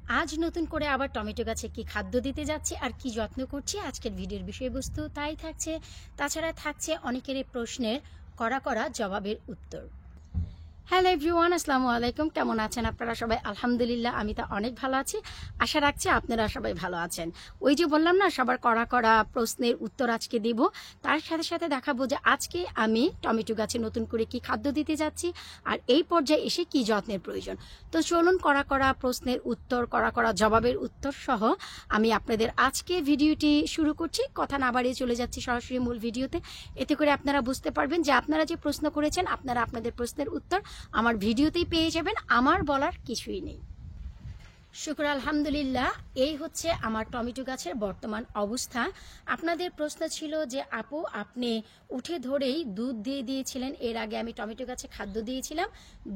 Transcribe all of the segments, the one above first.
আজ নতুন করে আবার টমেটো গাছে কি খাদ্য দিতে যাচ্ছি আর কি যত্ন করছি আজকের ভিডিওর বিষয়বস্তু তাই থাকছে। তাছাড়া থাকছে অনেকেরই প্রশ্নের করা জবাবের উত্তর। হ্যালো এভরিওয়ান, আসসালামু আলাইকুম। কেমন আছেন আপনারা সবাই? আলহামদুলিল্লাহ, আমি তো অনেক ভালো আছি। আশা রাখছি আপনারা সবাই ভালো আছেন। ওই যে বললাম না, সবার করা প্রশ্নের উত্তর আজকে দিব। তার সাথে সাথে দেখাবো যে আজকে আমি টমেটো গাছে নতুন করে কি খাদ্য দিতে যাচ্ছি আর এই পর্যায়ে এসে কি যত্নের প্রয়োজন। তো চলুন করা প্রশ্নের উত্তর, করা জবাবের উত্তর সহ আমি আপনাদের আজকে ভিডিওটি শুরু করছি। কথা না বাড়িয়ে চলে যাচ্ছি সরাসরি মূল ভিডিওতে। এতে করে আপনারা বুঝতে পারবেন যে আপনারা যে প্রশ্ন করেছেন আপনারা আপনাদের প্রশ্নের উত্তর আমার ভিডিওতেই পেয়ে যাবেন, আমার বলার কিছুই নেই। শুকর আলহামদুলিল্লাহ। এই হচ্ছে আমার টমেটো গাছের বর্তমান অবস্থা। আপনাদের প্রশ্ন ছিল যে আপু, আপনি উঠে ধরেই দুধ দিয়ে দিয়েছিলেন, এর আগে আমি টমেটো গাছে খাদ্য দিয়েছিলাম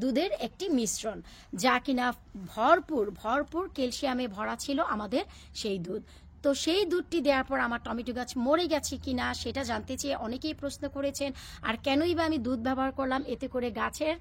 দুধের একটি মিশ্রণ, যা কিনা ভরপুর ক্যালসিয়ামে ভরা ছিল আমাদের সেই দুধ। তো সেই দুধটি দেওয়ার পর আমার টমেটো গাছ মরে গেছে কিনা সেটা জানতে চেয়ে অনেকেই প্রশ্ন করেছেন। আর কেনই বা আমি দুধ ব্যবহার করলাম, এতে করে গাছের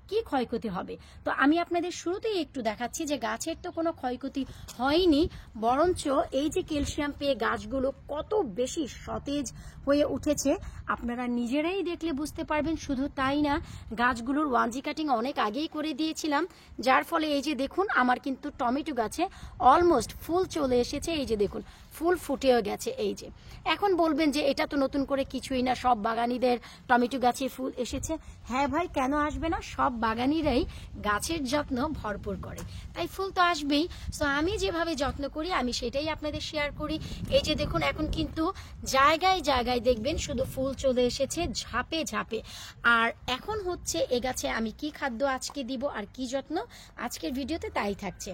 কি ক্ষয়ক্ষতি হবে। তো আমি আপনাদের শুরুতেই একটু দেখাচ্ছি যে গাছের তো কোনো ক্ষয়ক্ষতি হয়নি, বরঞ্চ এই যে ক্যালসিয়াম পেয়ে গাছগুলো কত বেশি সতেজ হয়ে উঠেছে আপনারা নিজেরাই দেখলে বুঝতে পারবেন। শুধু তাই না, গাছগুলোর ওয়ানজি কাটিং অনেক আগেই করে দিয়েছিলাম, যার ফলে এই যে দেখুন আমার কিন্তু টমেটো গাছে অলমোস্ট ফুল চলে এসেছে। এই যে দেখুন ফুল ফুটেও গেছে। এই যে এখন বলবেন যে এটা তো নতুন করে কিছুই না, সব বাগানিদের টমেটো গাছে ফুল এসেছে। হ্যাঁ ভাই, কেন আসবে না? সব বাগানিরাই গাছের যত্ন ভরপুর করে, তাই ফুল তো আসবেই। সো আমি যেভাবে যত্ন করি আমি সেটাই আপনাদের শেয়ার করি। এই যে দেখুন এখন কিন্তু জায়গায় দেখবেন শুধু ফুল চলে এসেছে ঝাপে। আর এখন হচ্ছে এ গাছে আমি কি খাদ্য আজকে দিব আর কি যত্ন আজকের ভিডিওতে তাই থাকছে।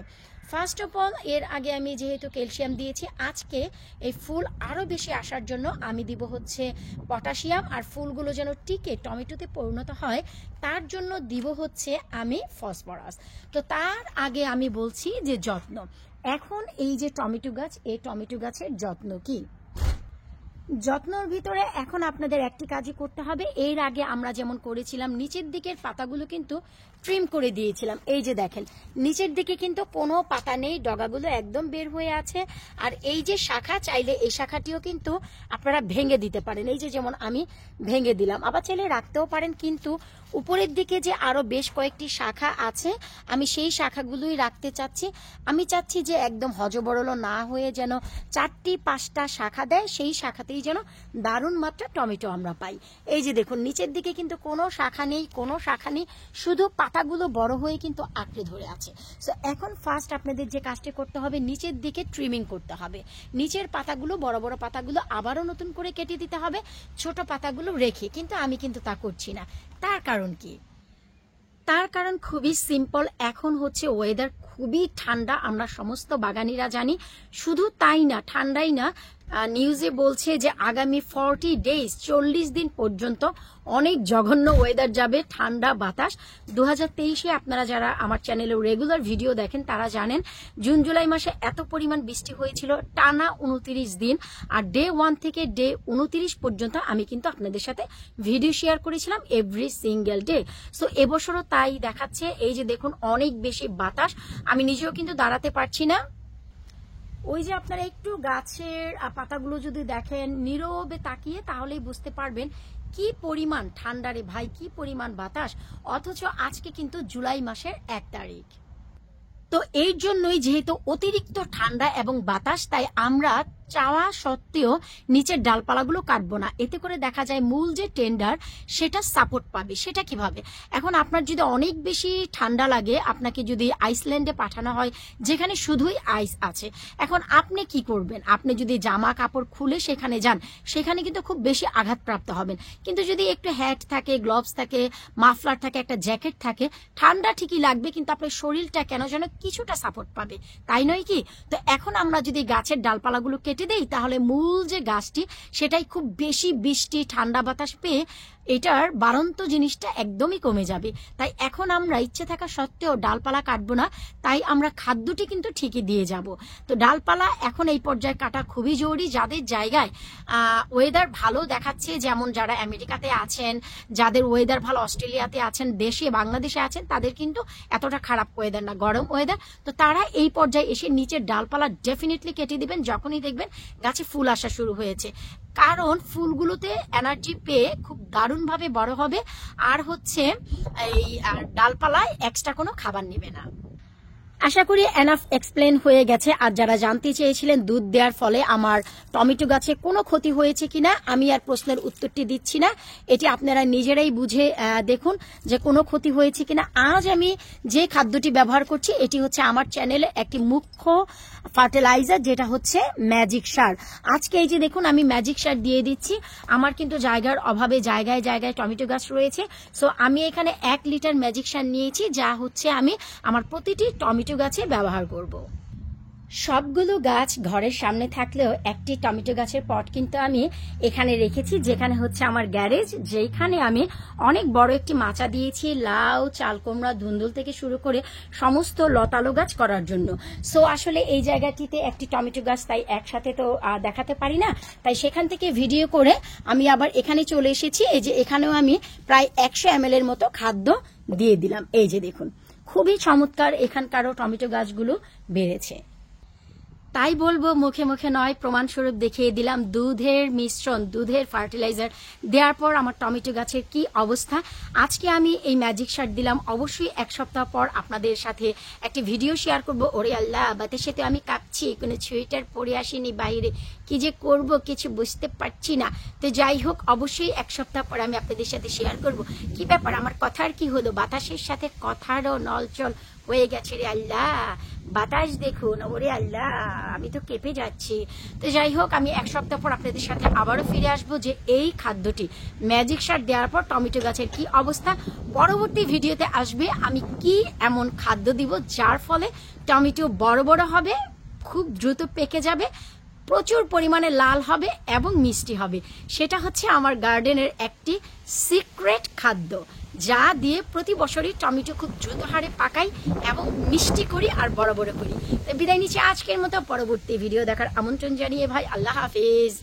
ফার্স্ট অফ অল, এর আগে আমি যেহেতু ক্যালসিয়াম দিয়েছি, আজকে এই ফুল আরও বেশি আসার জন্য আমি দিব হচ্ছে পটাশিয়াম। আর ফুলগুলো যেন টিকে টমেটোতে পরিণত হয় তার জন্য দিব হচ্ছে আমি ফসফরাস। তো তার আগে আমি বলছি যে যত্ন। এখন এই যে টমেটো গাছ, এই টমেটো গাছের যত্ন কি? যত্নর ভিতরে এখন আপনাদের একটি কাজই করতে হবে। এর আগে আমরা যেমন করেছিলাম, নিচের দিকের পাতাগুলো কিন্তু ট্রিম করে দিয়েছিলাম। এই যে দেখেন নিচের দিকে কিন্তু কোনো পাতা নেই, ডগাগুলো একদম বের হয়ে আছে। আর এই যে শাখা, চাইলে এই শাখাটিও কিন্তু আপনারা ভেঙে দিতে পারেন। এই যে যেমন আমি ভেঙে দিলাম, আবার চাইলে রাখতেও পারেন। কিন্তু উপরের দিকে যে আরো বেশ কয়েকটি শাখা আছে, আমি সেই শাখাগুলোই রাখতে চাচ্ছি। আমি চাচ্ছি যে একদম হজবরল না হয়ে যেন 4-5টা শাখা দেয়, সেই শাখাতেই যেন দারুণ মাত্রা টমেটো আমরা পাই। এই যে দেখুন নিচের দিকে কিন্তু কোনো শাখা নেই, শুধু পাতাগুলো বড় হয়ে কিন্তু আঁকড়ে ধরে আছে। সো এখন ফার্স্ট আপনাদের যে কাজটি করতে হবে, নিচের দিকে ট্রিমিং করতে হবে। নিচের পাতাগুলো, বড় পাতাগুলো আবারও নতুন করে কেটে দিতে হবে, ছোট পাতাগুলো রেখে। কিন্তু আমি কিন্তু তা করছি না। তার কারণ কি? তার কারণ খুবই সিম্পল। এখন হচ্ছে ওয়েদার খুবই ঠান্ডা, আমরা সমস্ত বাগানিরা জানি। শুধু তাই না, ঠান্ডাই না, নিউজে বলছে যে আগামী 40 ডেজ 40 দিন পর্যন্ত অনেক জঘন্য ওয়েদার যাবে, ঠান্ডা বাতাস। 2023-এ আপনারা যারা আমার চ্যানেলে রেগুলার ভিডিও দেখেন তারা জানেন জুন জুলাই মাসে এত পরিমাণ বৃষ্টি হয়েছিল, টানা 29 দিন। আর ডে 1 থেকে ডে 29 পর্যন্ত আমি কিন্তু আপনাদের সাথে ভিডিও শেয়ার করেছিলাম এভরি সিঙ্গেল ডে। সো এবছরও তাই দেখাচ্ছে। এই যে দেখুন অনেক বেশি বাতাস, আমি নিজেও কিন্তু দাঁড়াতে পারছি না। ওই যে আপনারা একটু গাছের পাতাগুলো যদি দেখেন নীরবে তাকিয়ে, তাহলেই বুঝতে পারবেন কি পরিমাণ ঠান্ডা রে ভাই, কি পরিমাণ বাতাস। অথচ আজকে কিন্তু জুলাই মাসের 1 তারিখ। তো এর জন্যই যেহেতু অতিরিক্ত ঠান্ডা এবং বাতাস, তাই আমরা চাওয়া সত্ত্বেও নিচের ডালপালাগুলো কাটবো না। এতে করে দেখা যায় মূল যে টেন্ডার সেটা সাপোর্ট পাবে। সেটা কিভাবে? এখন আপনার যদি অনেক বেশি ঠান্ডা লাগে, আপনাকে যদি আইসল্যান্ডে পাঠানো হয় যেখানে শুধুই আইস আছে, এখন আপনি কি করবেন? আপনি যদি জামা কাপড় খুলে সেখানে যান, সেখানে কিন্তু খুব বেশি আঘাতপ্রাপ্ত হবেন। কিন্তু যদি একটু হ্যাট থাকে, গ্লোভস থাকে, মাফলার থাকে, একটা জ্যাকেট থাকে, ঠান্ডা ঠিকই লাগবে কিন্তু আপনার শরীরটা কেন যেন কিছুটা সাপোর্ট পাবে, তাই নয় কি? তো এখন আমরা যদি গাছের ডালপালাগুলো কেটে দেই, তাহলে মূল যে গাছটি সেটাই খুব বেশি বৃষ্টি ঠান্ডা বাতাস পেয়ে এটার বাড়ন্ত জিনিসটা একদমই কমে যাবে। তাই এখন আমরা ইচ্ছে থাকা সত্ত্বেও ডালপালা কাটবো না, তাই আমরা খাদ্যটি কিন্তু ঠিকই দিয়ে যাব। তো ডালপালা এখন এই পর্যায়ে কাটা খুবই জরুরি। যাদের জায়গায় ওয়েদার ভালো দেখাচ্ছে, যেমন যারা আমেরিকাতে আছেন, যাদের ওয়েদার ভালো অস্ট্রেলিয়াতে আছেন, দেশে বাংলাদেশে আছেন, তাদের কিন্তু এতটা খারাপ ওয়েদার না, গরম ওয়েদার। তো তারা এই পর্যায়ে এসে নিচের ডালপালা ডেফিনেটলি কেটে দিবেন যখনই দেখবেন গাছে ফুল আসা শুরু হয়েছে, কারণ ফুলগুলোতে এনার্জি পেয়ে খুব দারুণভাবে বড় হবে। আর হচ্ছে এই ডালপালায় এক্সট্রা কোনো খাবার নেবে না। আশা করি এনাফ এক্সপ্লেন হয়ে গেছে। আর যারা জানতে চেয়েছিলেন দুধ দেওয়ার ফলে আমার টমেটো গাছে কোনো ক্ষতি হয়েছে কিনা, আমি আর প্রশ্নের উত্তরটি দিচ্ছি না, এটি আপনারা নিজেরাই বুঝে দেখুন যে কোনো ক্ষতি হয়েছে কিনা। আজ আমি যে খাদ্যটি ব্যবহার করছি এটি হচ্ছে আমার চ্যানেলে একটি মুখ্য ফার্টিলাইজার, যেটা হচ্ছে ম্যাজিক সার। আজকে এই যে দেখুন আমি ম্যাজিক সার দিয়ে দিচ্ছি। আমার কিন্তু জায়গার অভাবে জায়গায় জায়গায় টমেটো গাছ রয়েছে, সো আমি এখানে 1 লিটার ম্যাজিক সার নিয়েছি, যা হচ্ছে আমি আমার প্রতিটি টমেটো গাছে ব্যবহার করব। সবগুলো গাছ ঘরের সামনে থাকলেও একটি টমেটো গাছের পট কিন্তু আমি এখানে রেখেছি, যেখানে হচ্ছে আমার গ্যারেজ, যেখানে আমি অনেক বড় একটি মাচা দিয়েছি লাউ, চালকুমড়া, ধুন্দুল থেকে শুরু করে সমস্ত লতালো গাছ করার জন্য। সো আসলে এই জায়গাটিতে একটি টমেটো গাছ, তাই একসাথে তো দেখাতে পারি না, তাই সেখান থেকে ভিডিও করে আমি আবার এখানে চলে এসেছি। এই যে এখানেও আমি প্রায় 100 ml এর মতো খাদ্য দিয়ে দিলাম। এই যে দেখুন খুবই চমৎকার এখানকারও টমেটো গাছগুলো বেড়েছে। তাই বলবো মুখে মুখে নয়, প্রমাণস্বরূপ দেখিয়ে দিলাম দুধের মিশ্রণ, দুধের ফার্টিলাইজার দেওয়ার পর আমার টমেটো গাছের কি অবস্থা। আজকে আমি এই ম্যাজিক সার দিলাম, অবশ্যই 1 সপ্তাহ পর আপনাদের সাথে একটি ভিডিও শেয়ার করব। ওরে আল্লাহ, বাতাসে সাথে আমি কাঁপছি, কোনো সোয়েটার পরে আসিনি বাইরে, কি যে করব কিছু বুঝতে পারছি না। তো যাই হোক, অবশ্যই 1 সপ্তাহ পর আমি আপনাদের সাথে শেয়ার করব কি ব্যাপার, আমার কথার কি হলো, বাতাসের সাথে কথারও নলচল হয়ে গেছে রে আল্লাহ। বাতাস দেখুন, ওরে আল্লাহ, আমি তো কেঁপে যাচ্ছি। তো যাই হোক, আমি 1 সপ্তাহ পর আপনাদের সাথে আবারও ফিরে আসবো যে এই খাদ্যটি ম্যাজিক সার দেওয়ার পর টমেটো গাছের কি অবস্থা। পরবর্তী ভিডিওতে আসবে আমি কি এমন খাদ্য দিব যার ফলে টমেটো বড় বড় হবে, খুব দ্রুত পেকে যাবে, প্রচুর পরিমাণে লাল হবে এবং মিষ্টি হবে। সেটা হচ্ছে আমার গার্ডেনের একটি সিক্রেট খাদ্য, যা দিয়ে প্রতি বছরই টমেটো খুব দ্রুত হারে পাকাই এবং মিষ্টি করি আর বড় বড় করি। তো বিদায় নিচ্ছি আজকের মতো, পরবর্তী ভিডিও দেখার আমন্ত্রণ জানিয়ে ভাই আল্লাহ হাফেজ।